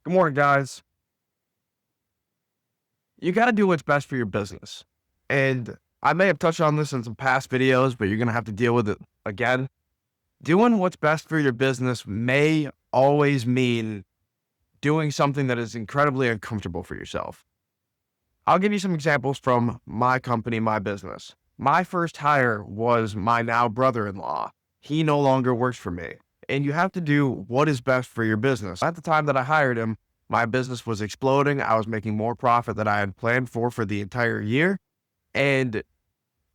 Good morning, guys. You got to do what's best for your business. And I may have touched on this in some past videos, but you're going to have to deal with it again. Doing what's best for your business may always mean doing something that is incredibly uncomfortable for yourself. I'll give you some examples from my company, my business. My first hire was my now brother-in-law. He no longer works for me. And you have to do what is best for your business. At the time that I hired him, my business was exploding. I was making more profit than I had planned for the entire year. And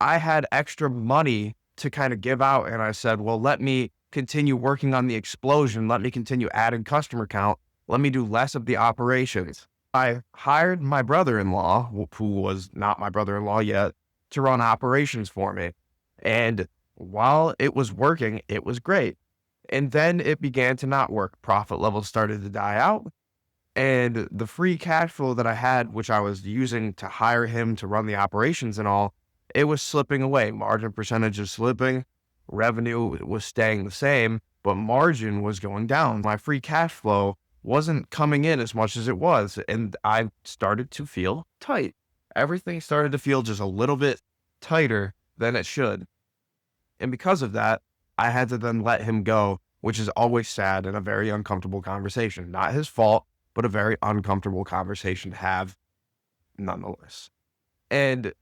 I had extra money to kind of give out. And I said, well, let me continue working on the explosion. Let me continue adding customer count. Let me do less of the operations. I hired my brother-in-law, who was not my brother-in-law yet, to run operations for me. And while it was working, it was great. And then it began to not work. Profit levels started to die out. And the free cash flow that I had, which I was using to hire him to run the operations and all, it was slipping away. Margin percentage is slipping. Revenue was staying the same, but margin was going down. My free cash flow wasn't coming in as much as it was. And I started to feel tight. Everything started to feel just a little bit tighter than it should. And because of that, I had to then let him go, which is always sad and a very uncomfortable conversation. Not his fault, but a very uncomfortable conversation to have nonetheless. And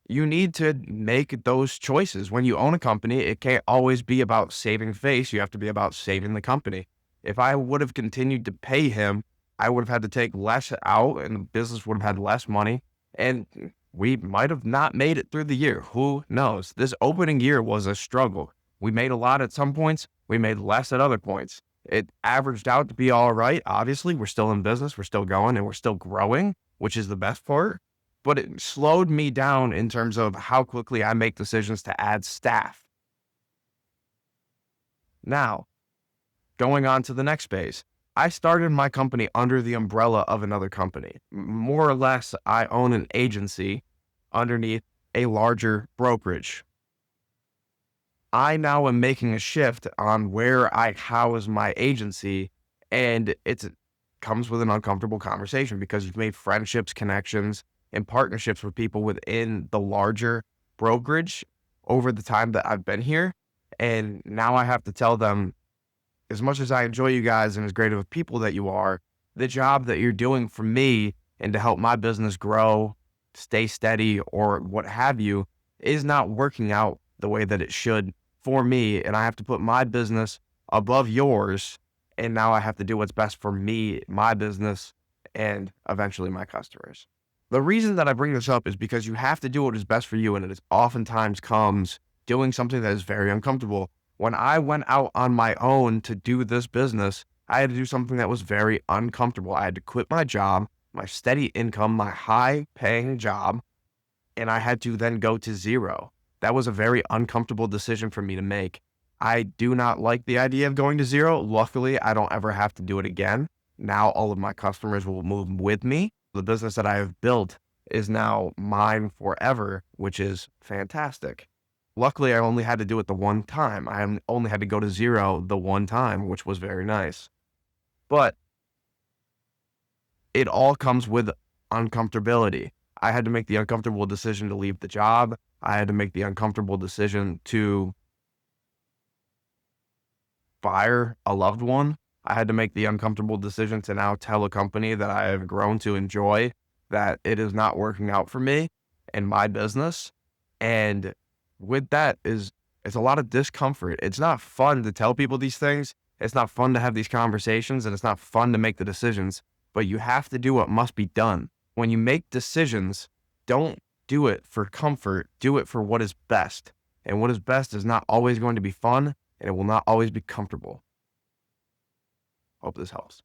you need to make those choices. When you own a company, it can't always be about saving face. You have to be about saving the company. If I would have continued to pay him, I would have had to take less out and the business would have had less money. And we might have not made it through the year. Who knows? This opening year was a struggle. We made a lot at some points. We made less at other points. It averaged out to be all right. Obviously, we're still in business. We're still going and we're still growing, which is the best part. But it slowed me down in terms of how quickly I make decisions to add staff. Now, going on to the next phase, I started my company under the umbrella of another company. More or less, I own an agency underneath a larger brokerage. I now am making a shift on where I house my agency, and it comes with an uncomfortable conversation because you've made friendships, connections, and partnerships with people within the larger brokerage over the time that I've been here. And now I have to tell them, as much as I enjoy you guys and as great of people that you are, the job that you're doing for me and to help my business grow, stay steady, or what have you, is not working out the way that it should for me. And I have to put my business above yours. And now I have to do what's best for me, my business, and eventually my customers. The reason that I bring this up is because you have to do what is best for you. And it oftentimes comes doing something that is very uncomfortable. When I went out on my own to do this business, I had to do something that was very uncomfortable. I had to quit my job, my steady income, my high paying job, and I had to then go to zero. That was a very uncomfortable decision for me to make. I do not like the idea of going to zero. Luckily, I don't ever have to do it again. Now all of my customers will move with me. The business that I have built is now mine forever, which is fantastic. Luckily, I only had to do it the one time. I only had to go to zero the one time, which was very nice. But it all comes with uncomfortability. I had to make the uncomfortable decision to leave the job. I had to make the uncomfortable decision to fire a loved one. I had to make the uncomfortable decision to now tell a company that I have grown to enjoy that it is not working out for me and my business. And with that it's a lot of discomfort. It's not fun to tell people these things. It's not fun to have these conversations and it's not fun to make the decisions, but you have to do what must be done. When you make decisions, don't do it for comfort. Do it for what is best. And what is best is not always going to be fun and it will not always be comfortable. Hope this helps.